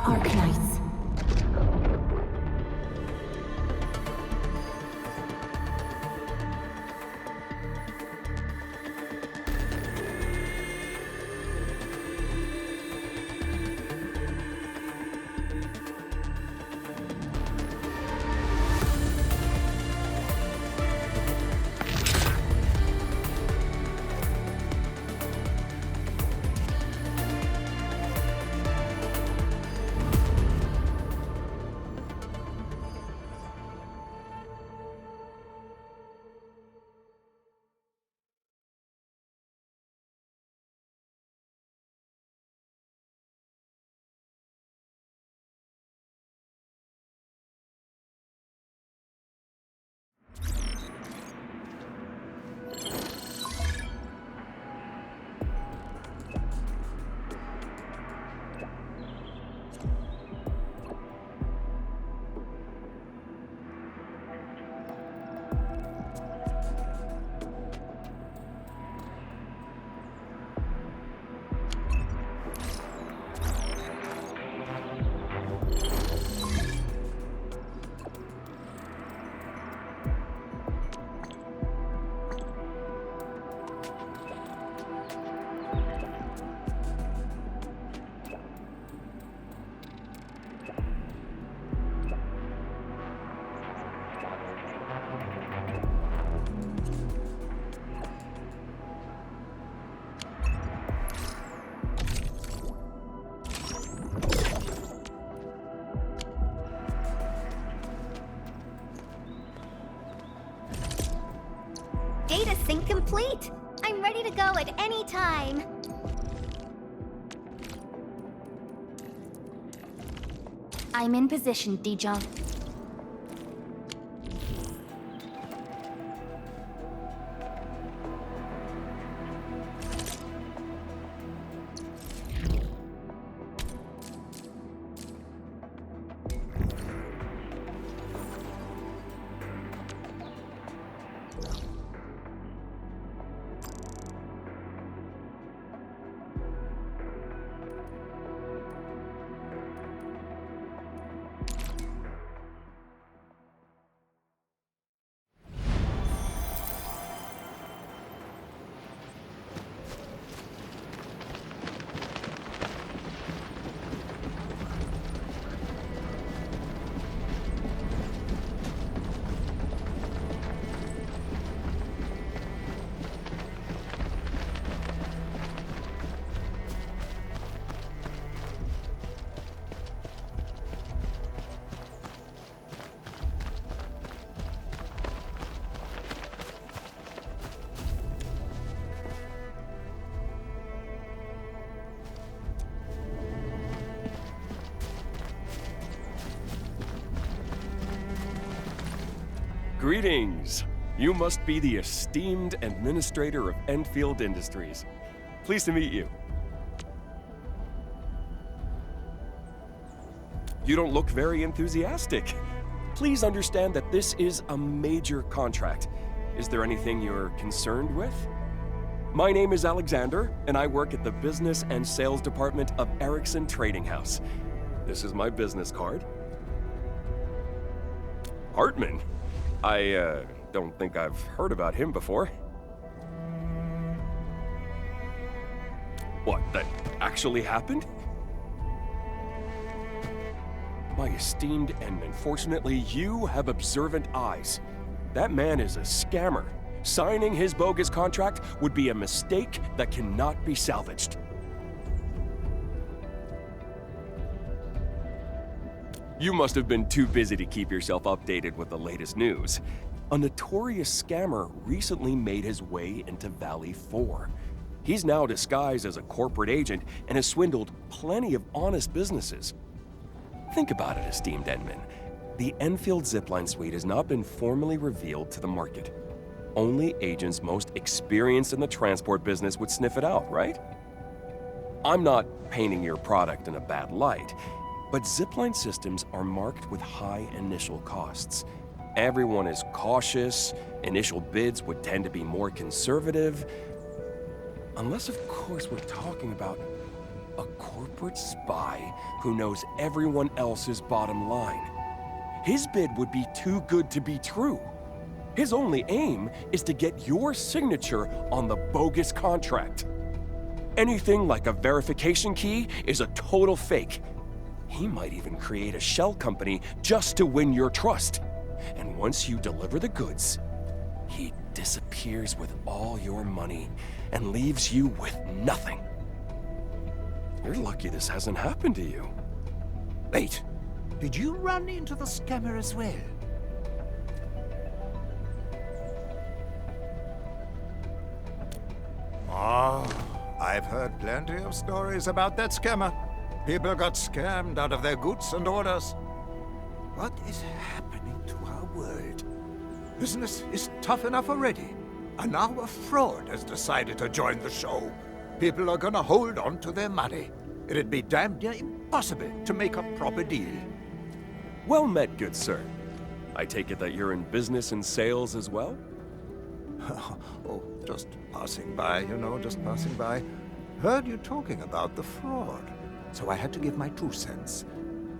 Arknights. Data sync complete! I'm ready to go at any time. I'm in position, Dijon. Greetings! You must be the esteemed administrator of Enfield Industries. Pleased to meet you. You don't look very enthusiastic. Please understand that this is a major contract. Is there anything you're concerned with? My name is Alexander, and I work at the Business and Sales Department of Erickson Trading House. This is my business card. Hartman? I don't think I've heard about him before. What, that actually happened? My esteemed Enman, fortunately you have observant eyes. That man is a scammer. Signing his bogus contract would be a mistake that cannot be salvaged. You must have been too busy to keep yourself updated with the latest news. A notorious scammer recently made his way into Valley 4. He's now disguised as a corporate agent and has swindled plenty of honest businesses. Think about it, esteemed Enman. The Enfield Zipline Suite has not been formally revealed to the market. Only agents most experienced in the transport business would sniff it out, right? I'm not painting your product in a bad light, but Zipline systems are marked with high initial costs. Everyone is cautious, initial bids would tend to be more conservative. Unless, of course, we're talking about A corporate spy who knows everyone else's bottom line. His bid would be too good to be true. His only aim is to get your signature on the bogus contract. Anything like a verification key is a total fake. He might even create a shell company just to win your trust. And once you deliver the goods, he disappears with all your money and leaves you with nothing. You're lucky this hasn't happened to you. Wait, did you run into the scammer as well? Oh, I've heard plenty of stories about that scammer. People got scammed out of their goods and orders. What is happening to our world? Business is tough enough already, and now a fraud has decided to join the show. People are gonna hold on to their money. It'd be damn near impossible to make a proper deal. Well met, good sir. I take it that you're in business and sales as well? Oh, just passing by, just passing by. Heard you talking about the fraud, so I had to give my 2 cents.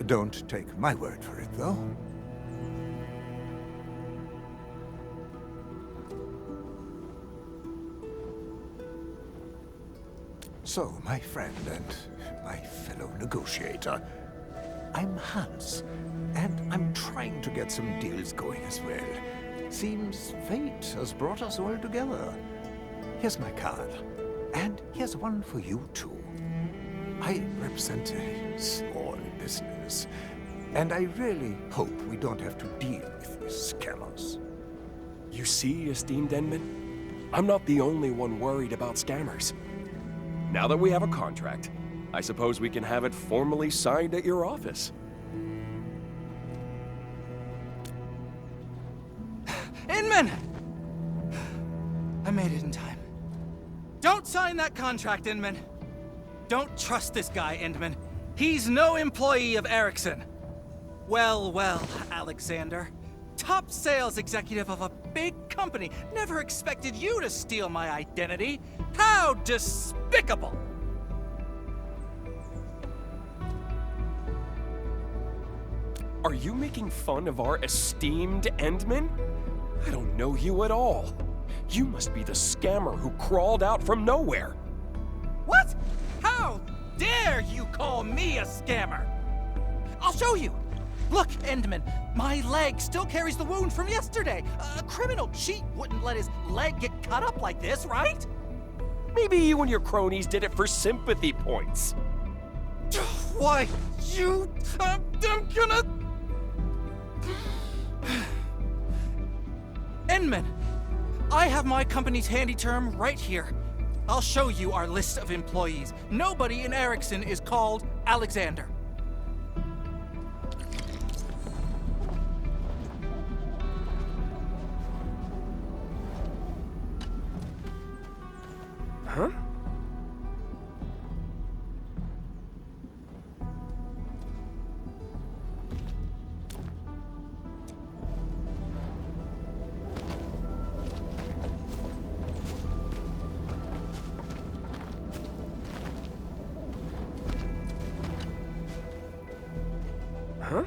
Don't take my word for it, though. So, my friend and my fellow negotiator, I'm Hans, and I'm trying to get some deals going as well. Seems fate has brought us all together. Here's my card, and here's one for you too. I represent a small business, and I really hope we don't have to deal with these scammers. You see, esteemed Enman, I'm not the only one worried about scammers. Now that we have a contract, I suppose we can have it formally signed at your office. Inman! I made it in time. Don't sign that contract, Inman. Don't trust this guy, Inman. He's no employee of Ericsson. Well, Alexander. Top sales executive of a big company. Never expected you to steal my identity. How despicable! Are you making fun of our esteemed Endman? I don't know you at all. You must be the scammer who crawled out from nowhere. What? How dare you call me a scammer? I'll show you. Look, Endman, my leg still carries the wound from yesterday. A criminal cheat wouldn't let his leg get cut up like this, right? Maybe you and your cronies did it for sympathy points. Why, I'm gonna... Enman, I have my company's handy term right here. I'll show you our list of employees. Nobody in Ericsson is called Alexander. Huh? Huh?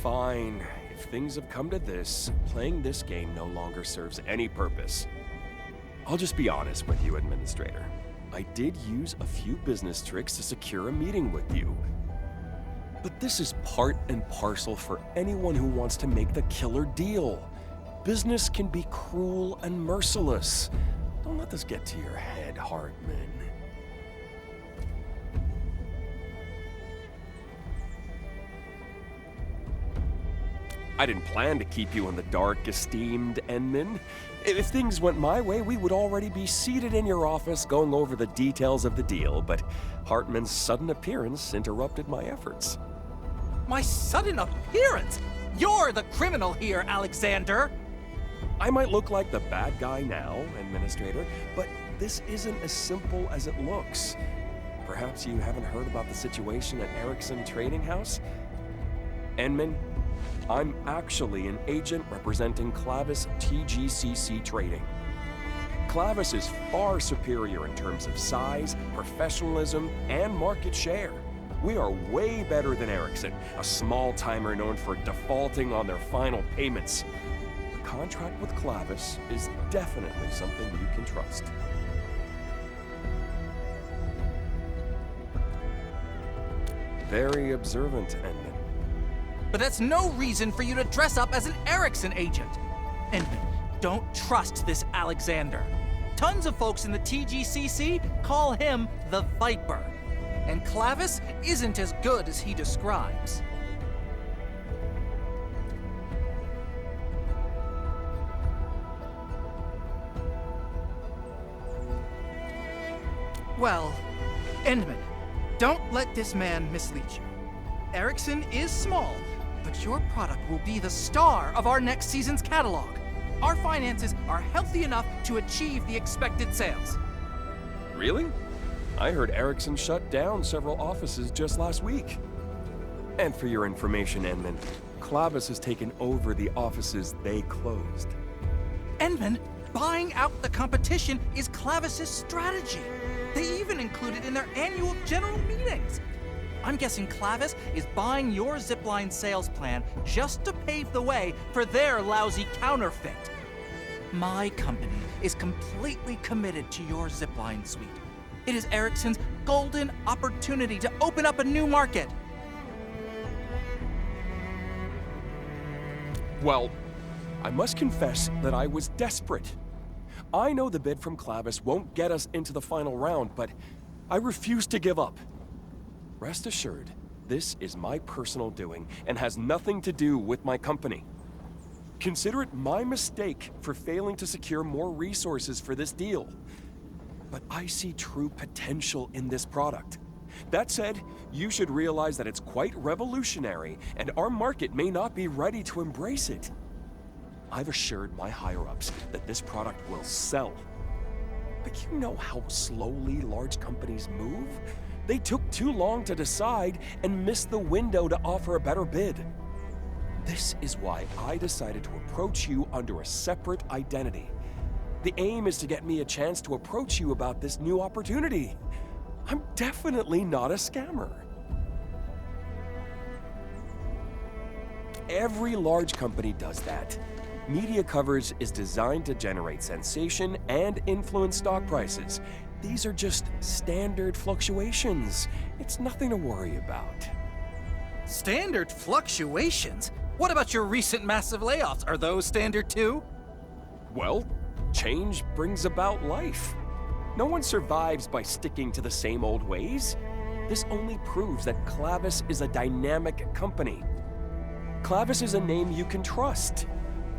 Fine. If things have come to this, playing this game no longer serves any purpose. I'll just be honest with you, Administrator. I did use a few business tricks to secure a meeting with you. But this is part and parcel for anyone who wants to make the killer deal. Business can be cruel and merciless. Don't let this get to your head, Hartman. I didn't plan to keep you in the dark, esteemed Enman. If things went my way, we would already be seated in your office going over the details of the deal, but Hartman's sudden appearance interrupted my efforts. My sudden appearance? You're the criminal here, Alexander! I might look like the bad guy now, Administrator, but this isn't as simple as it looks. Perhaps you haven't heard about the situation at Ericsson Trading House? Enman, I'm actually an agent representing Clavis TGCC Trading. Clavis is far superior in terms of size, professionalism, and market share. We are way better than Ericsson, a small timer known for defaulting on their final payments. A contract with Clavis is definitely something you can trust. Very observant, Enman. But that's no reason for you to dress up as an Ericsson agent. Inman, don't trust this Alexander. Tons of folks in the TGCC call him the Viper. And Clavis isn't as good as he describes. Well, Endman, don't let this man mislead you. Ericsson is small, but your product will be the star of our next season's catalog. Our finances are healthy enough to achieve the expected sales. Really? I heard Ericsson shut down several offices just last week. And for your information, Enman, Clavis has taken over the offices they closed. Endman, buying out the competition is Clavis's strategy. They even include it in their annual general meetings. I'm guessing Clavis is buying your zipline sales plan just to pave the way for their lousy counterfeit. My company is completely committed to your zipline suite. It is Ericsson's golden opportunity to open up a new market. Well, I must confess that I was desperate. I know the bid from Clavis won't get us into the final round, but I refuse to give up. Rest assured, this is my personal doing and has nothing to do with my company. Consider it my mistake for failing to secure more resources for this deal. But I see true potential in this product. That said, you should realize that it's quite revolutionary and our market may not be ready to embrace it. I've assured my higher-ups that this product will sell. But you know how slowly large companies move? They took too long to decide and missed the window to offer a better bid. This is why I decided to approach you under a separate identity. The aim is to get me a chance to approach you about this new opportunity. I'm definitely not a scammer. Every large company does that. Media coverage is designed to generate sensation and influence stock prices. These are just standard fluctuations. It's nothing to worry about. Standard fluctuations? What about your recent massive layoffs? Are those standard too? Well, change brings about life. No one survives by sticking to the same old ways. This only proves that Clavis is a dynamic company. Clavis is a name you can trust.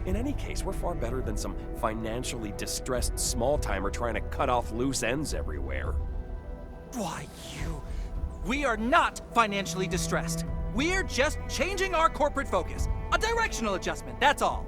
In any case, we're far better than some financially distressed small-timer trying to cut off loose ends everywhere. Why, we are not financially distressed. We're just changing our corporate focus. A directional adjustment, that's all.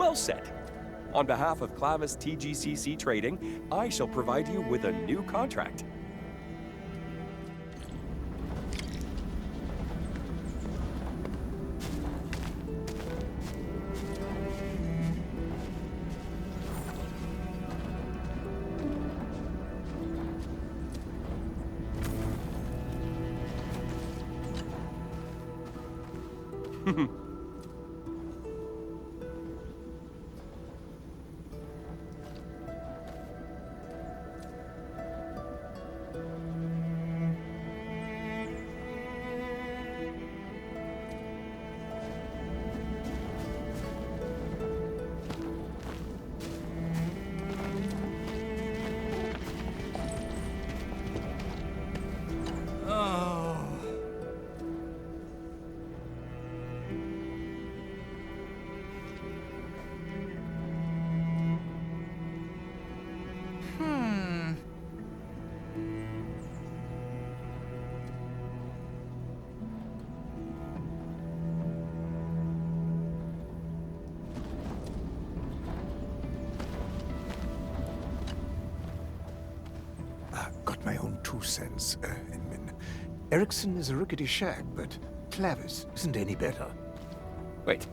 Well said. On behalf of Clavis TGCC Trading, I shall provide you with a new contract. Oh. Got my own 2 cents, Inman. Erickson is a rickety shack, but Clavis isn't any better. Wait,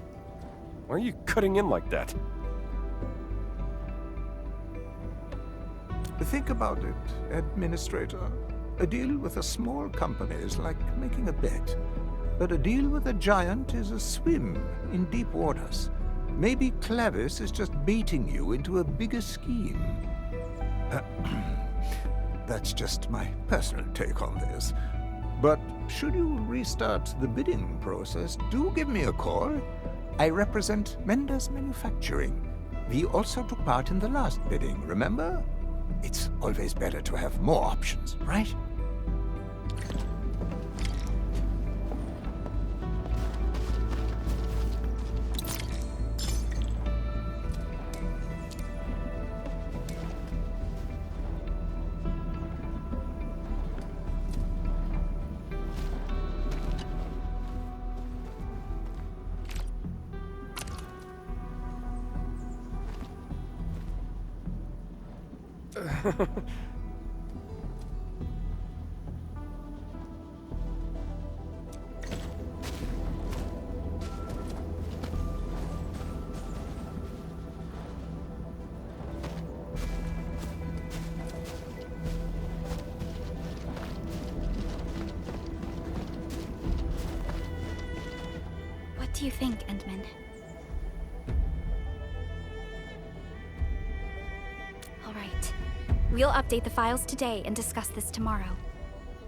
why are you cutting in like that? Think about it, Administrator. A deal with a small company is like making a bet. But a deal with a giant is a swim in deep waters. Maybe Clavis is just baiting you into a bigger scheme. That's just my personal take on this. But should you restart the bidding process, do give me a call. I represent Mendes Manufacturing. We also took part in the last bidding, remember? It's always better to have more options, right? What do you think, Endman? All right. We'll update the files today and discuss this tomorrow.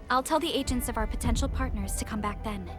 I'll tell the agents of our potential partners to come back then.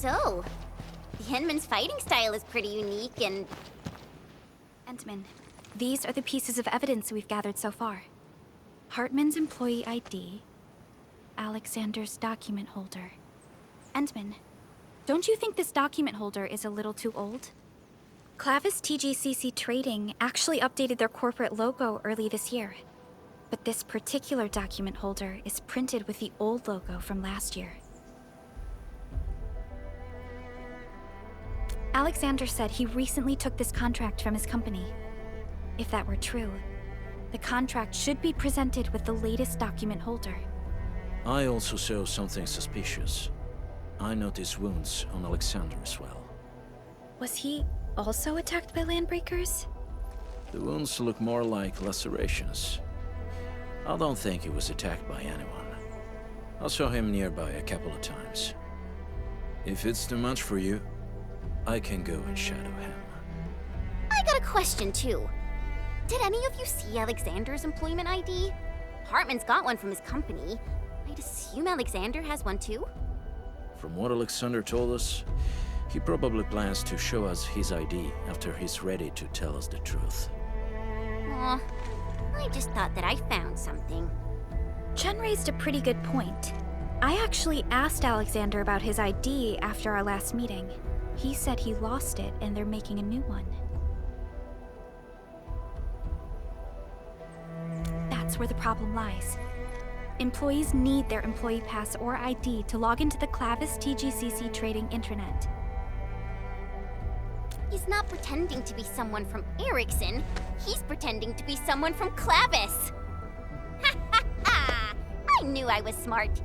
So, the Henman's fighting style is pretty unique and... Endman, these are the pieces of evidence we've gathered so far. Hartman's employee ID, Alexander's document holder. Endman, don't you think this document holder is a little too old? Clavis TGCC Trading actually updated their corporate logo early this year. But this particular document holder is printed with the old logo from last year. Alexander said he recently took this contract from his company. If that were true, the contract should be presented with the latest document holder. I also saw something suspicious. I noticed wounds on Alexander as well. Was he also attacked by landbreakers? The wounds look more like lacerations. I don't think he was attacked by anyone. I saw him nearby a couple of times. If it's too much for you, I can go and shadow him. I got a question, too. Did any of you see Alexander's employment ID? Hartman's got one from his company. I'd assume Alexander has one, too? From what Alexander told us, he probably plans to show us his ID after he's ready to tell us the truth. Aw, I just thought that I found something. Chen raised a pretty good point. I actually asked Alexander about his ID after our last meeting. He said he lost it and they're making a new one. That's where the problem lies. Employees need their employee pass or ID to log into the Clavis TGCC Trading intranet. He's not pretending to be someone from Ericsson. He's pretending to be someone from Clavis. Ha ha ha! I knew I was smart.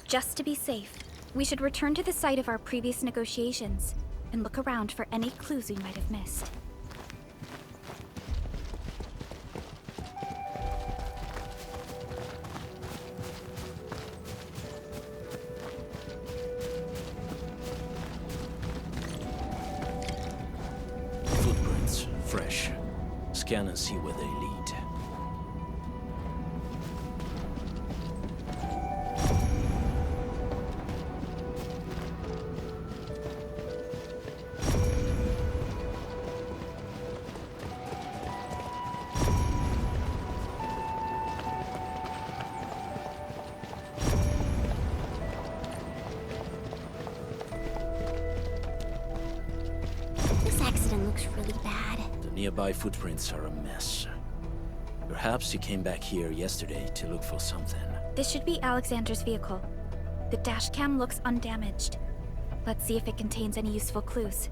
Just to be safe, we should return to the site of our previous negotiations and look around for any clues we might have missed. Footprints, fresh. Scan and see where they lead. This accident looks really bad. The nearby footprints are a mess. Perhaps he came back here yesterday to look for something. This should be Alexander's vehicle. The dashcam looks undamaged. Let's see if it contains any useful clues.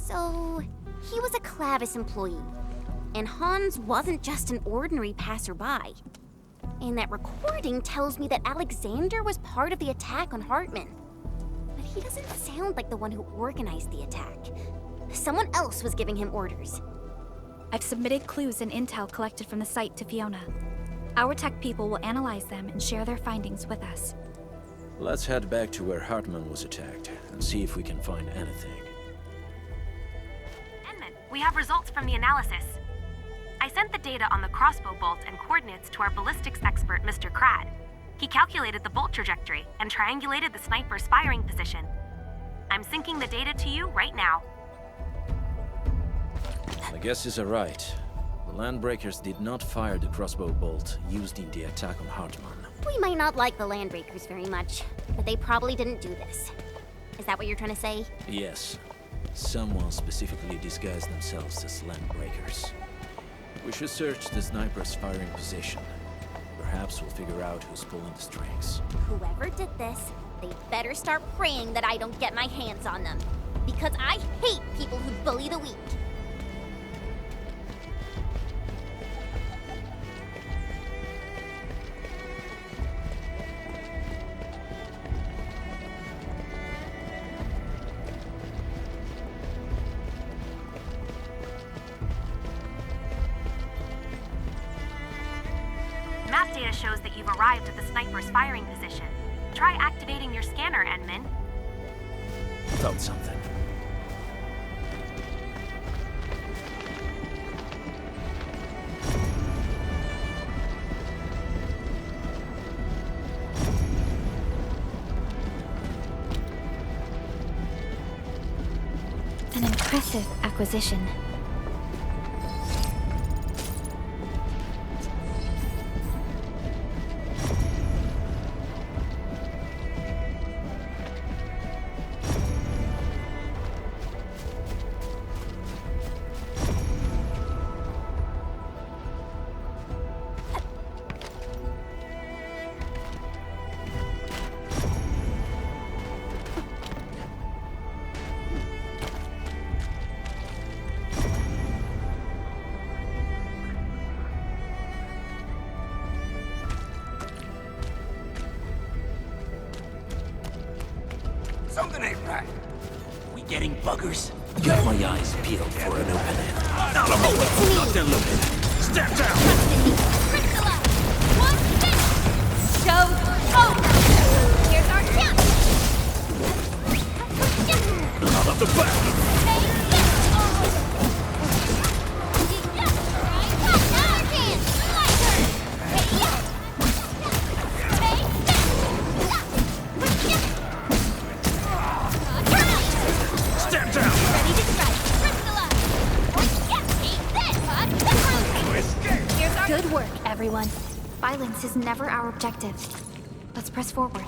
So, he was a Clavis employee, and Hans wasn't just an ordinary passerby. And that recording tells me that Alexander was part of the attack on Hartman. But he doesn't sound like the one who organized the attack. Someone else was giving him orders. I've submitted clues and intel collected from the site to Fiona. Our tech people will analyze them and share their findings with us. Let's head back to where Hartman was attacked and see if we can find anything. Enman, we have results from the analysis. I sent the data on the crossbow bolt and coordinates to our ballistics expert, Mr. Krad. He calculated the bolt trajectory and triangulated the sniper's firing position. I'm syncing the data to you right now. My guesses are right. The Landbreakers did not fire the crossbow bolt used in the attack on Hartman. We might not like the Landbreakers very much, but they probably didn't do this. Is that what you're trying to say? Yes. Someone specifically disguised themselves as Landbreakers. We should search the sniper's firing position. Perhaps we'll figure out who's pulling the strings. Whoever did this, they better start praying that I don't get my hands on them. Because I hate people who bully the weak. Map data shows that you've arrived at the sniper's firing position. Try activating your scanner, Enman. Found something. An impressive acquisition. Something ain't right. We getting buggers? Got my eyes peeled for an opening. Out of my way. Not done looking. Step down. Show's over! Here's our chance! Out of the back. Step down. Good work, everyone. Violence is never our objective. Let's press forward.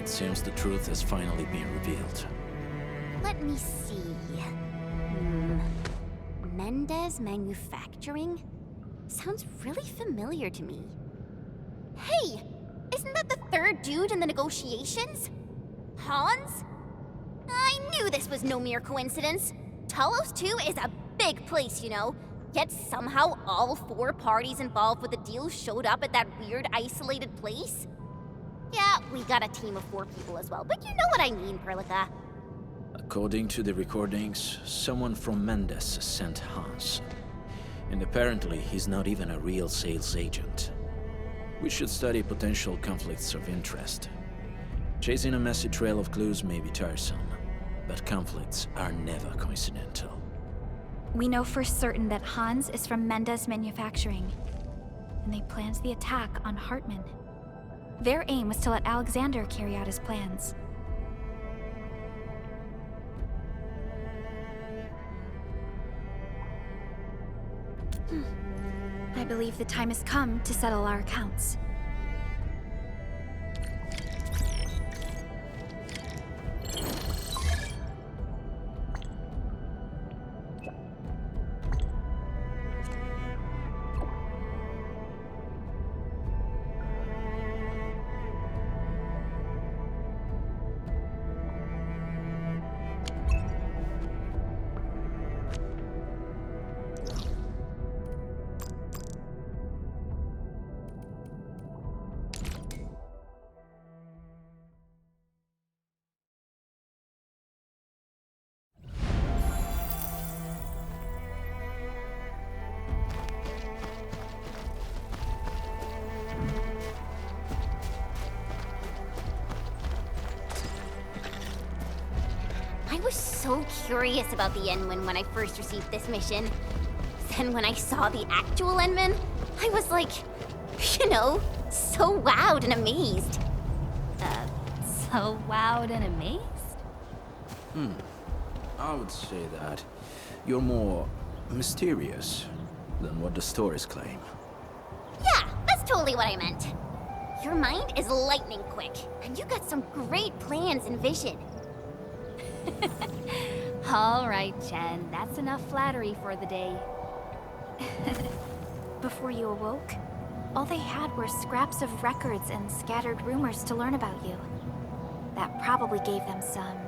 It seems the truth has finally been revealed. Let me see. Mendez Manufacturing? Sounds really familiar to me. Hey! Isn't that the third dude in the negotiations? Hans? I knew this was no mere coincidence. Talos 2 is a big place, you know. Yet somehow all 4 parties involved with the deal showed up at that weird isolated place? Yeah, we got a team of 4 people as well, but you know what I mean, Perlica. According to the recordings, someone from Mendes sent Hans. And apparently he's not even a real sales agent. We should study potential conflicts of interest. Chasing a messy trail of clues may be tiresome, but conflicts are never coincidental. We know for certain that Hans is from Mendez Manufacturing, and they planned the attack on Hartman. Their aim was to let Alexander carry out his plans. I believe the time has come to settle our accounts. was so curious about the Enman when I first received this mission. Then when I saw the actual Enman, I was like, you know, so wowed and amazed. So wowed and amazed? I would say that you're more mysterious than what the stories claim. Yeah, that's totally what I meant. Your mind is lightning quick, and you got some great plans and vision. All right, Jen, that's enough flattery for the day. Before you awoke, all they had were scraps of records and scattered rumors to learn about you. That probably gave them some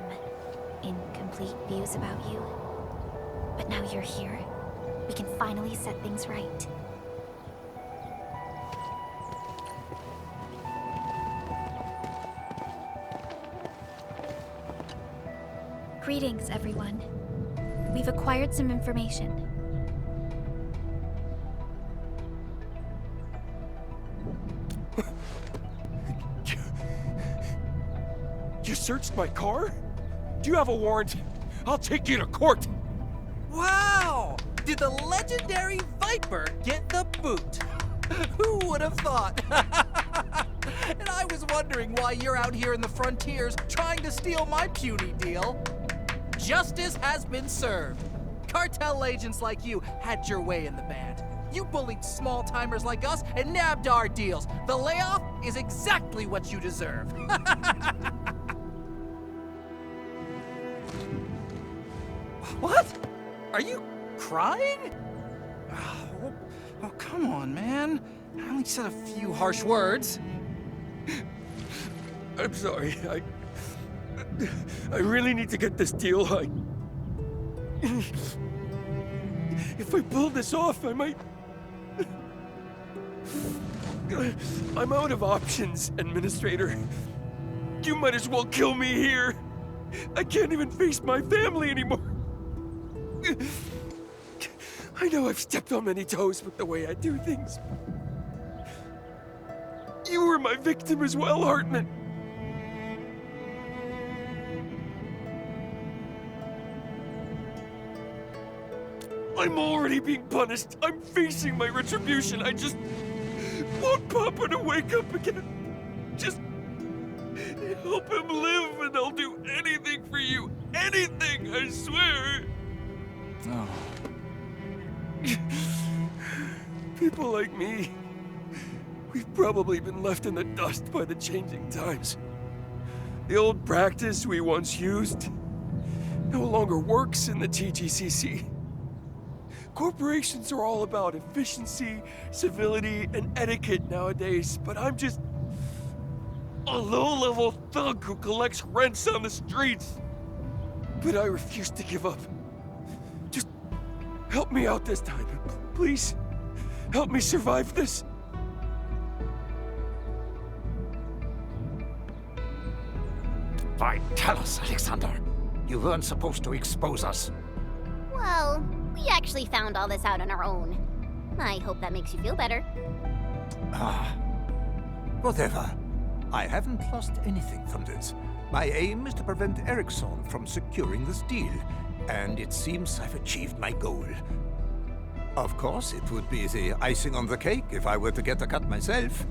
incomplete views about you. But now you're here, we can finally set things right. Greetings, everyone. We've acquired some information. You searched my car? Do you have a warrant? I'll take you to court! Wow! Did the legendary Viper get the boot? Who would have thought? And I was wondering why you're out here in the frontiers trying to steal my puny deal. Justice has been served. Cartel agents like you had your way in the band. You bullied small-timers like us and nabbed our deals. The layoff is exactly what you deserve. What? Are you crying? Oh, come on, man. I only said a few harsh words. I'm sorry, I really need to get this deal. If I pull this off, I might... I'm out of options, Administrator. You might as well kill me here. I can't even face my family anymore. I know I've stepped on many toes with the way I do things. You were my victim as well, Hartman. I'm already being punished. I'm facing my retribution. I just want Papa to wake up again. Just help him live and I'll do anything for you. Anything, I swear. Oh. People like me, we've probably been left in the dust by the changing times. The old practice we once used no longer works in the TGCC. Corporations are all about efficiency, civility, and etiquette nowadays, but I'm just a low-level thug who collects rents on the streets. But I refuse to give up. Just help me out this time, please. Help me survive this. Why, tell us, Alexander. You weren't supposed to expose us. Well, we actually found all this out on our own. I hope that makes you feel better. Whatever. I haven't lost anything from this. My aim is to prevent Erickson from securing this deal, and it seems I've achieved my goal. Of course, it would be the icing on the cake if I were to get a cut myself.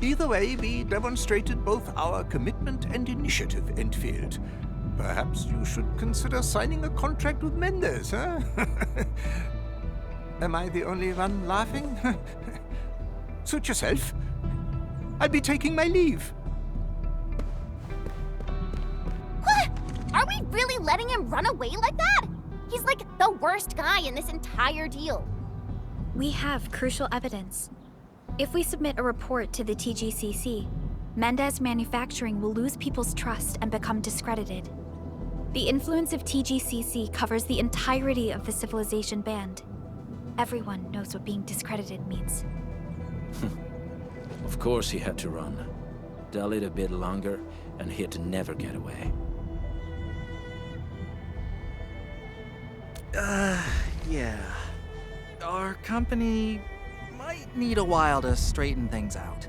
Either way, we demonstrated both our commitment and initiative, Enfield. Perhaps you should consider signing a contract with Mendes, huh? Am I the only one laughing? Suit yourself. I'll be taking my leave. What? Are we really letting him run away like that? He's like the worst guy in this entire deal. We have crucial evidence. If we submit a report to the TGCC, Mendez Manufacturing will lose people's trust and become discredited. The influence of TGCC covers the entirety of the Civilization band. Everyone knows what being discredited means. Of course he had to run. Dallied a bit longer, and he'd never get away. Yeah. Our company might need a while to straighten things out.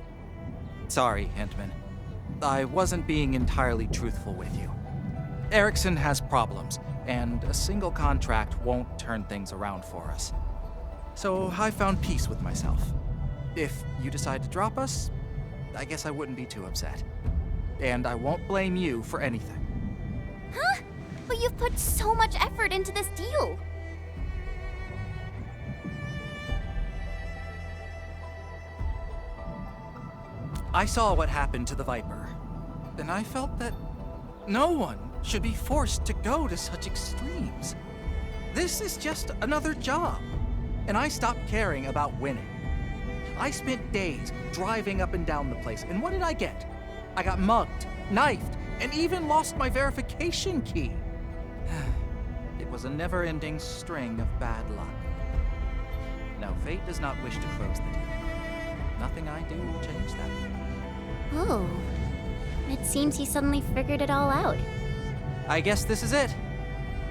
Sorry, Hintman. I wasn't being entirely truthful with you. Erickson has problems, and a single contract won't turn things around for us. So I found peace with myself. If you decide to drop us, I guess I wouldn't be too upset. And I won't blame you for anything. Huh? But you've put so much effort into this deal. I saw what happened to the Viper, and I felt that no one should be forced to go to such extremes. This is just another job, and I stopped caring about winning. I spent days driving up and down the place, and what did I get? I got mugged, knifed, and even lost my verification key. It was a never-ending string of bad luck. Now, fate does not wish to close the deal. Nothing I do will change that. Oh. It seems he suddenly figured it all out. I guess this is it.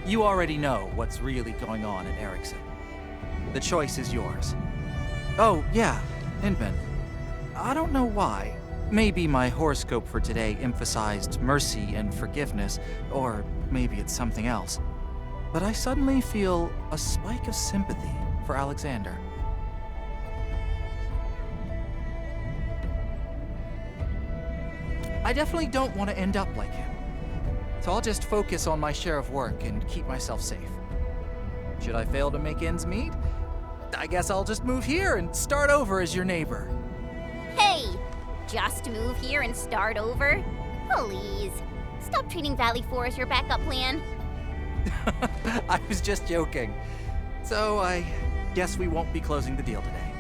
You already know what's really going on at Erickson. The choice is yours. Oh, yeah, Inman. I don't know why. Maybe my horoscope for today emphasized mercy and forgiveness, or maybe it's something else. But I suddenly feel a spike of sympathy for Alexander. I definitely don't want to end up like him. So I'll just focus on my share of work and keep myself safe. Should I fail to make ends meet, I guess I'll just move here and start over as your neighbor. Hey! Just move here and start over? Please. Stop treating Valley 4 as your backup plan. I was just joking. So I guess we won't be closing the deal today.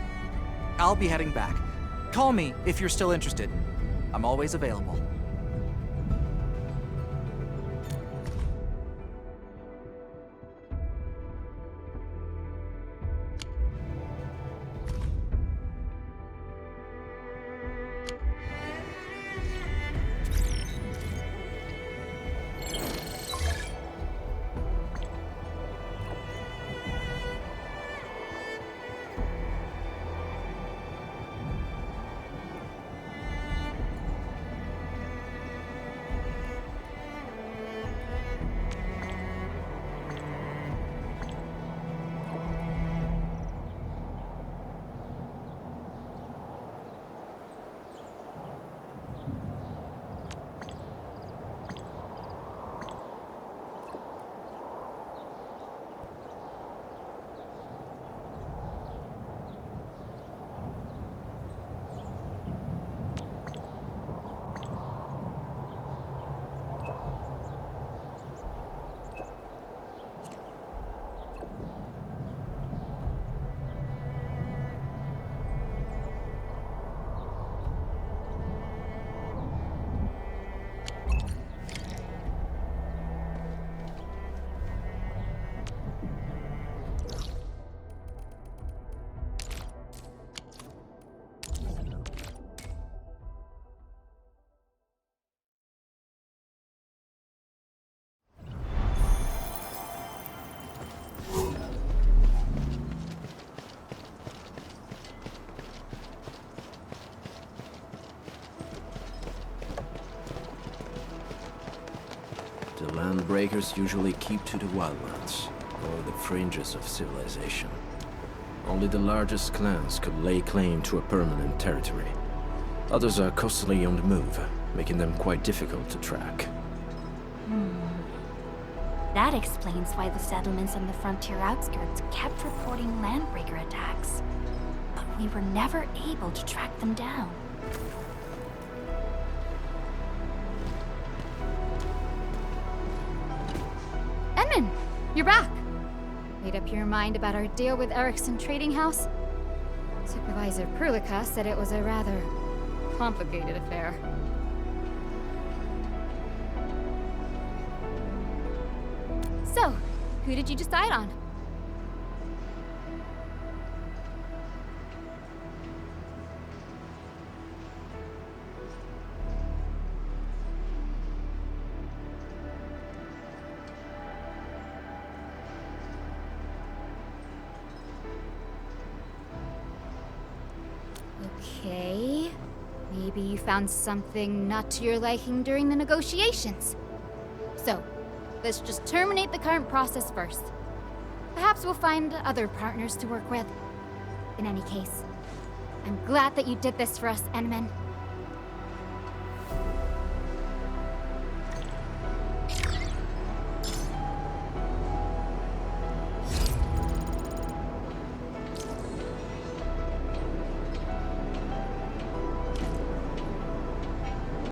I'll be heading back. Call me if you're still interested. I'm always available. The landbreakers usually keep to the wildlands, or the fringes of civilization. Only the largest clans could lay claim to a permanent territory. Others are constantly on the move, making them quite difficult to track. That explains why the settlements on the frontier outskirts kept reporting landbreaker attacks. But we were never able to track them down. Edmund, you're back. Made up your mind about our deal with Erickson Trading House? Supervisor Perlica said it was a rather complicated affair. So, who did you decide on? Okay. Maybe you found something not to your liking during the negotiations. So, let's just terminate the current process first. Perhaps we'll find other partners to work with. In any case, I'm glad that you did this for us, Enman.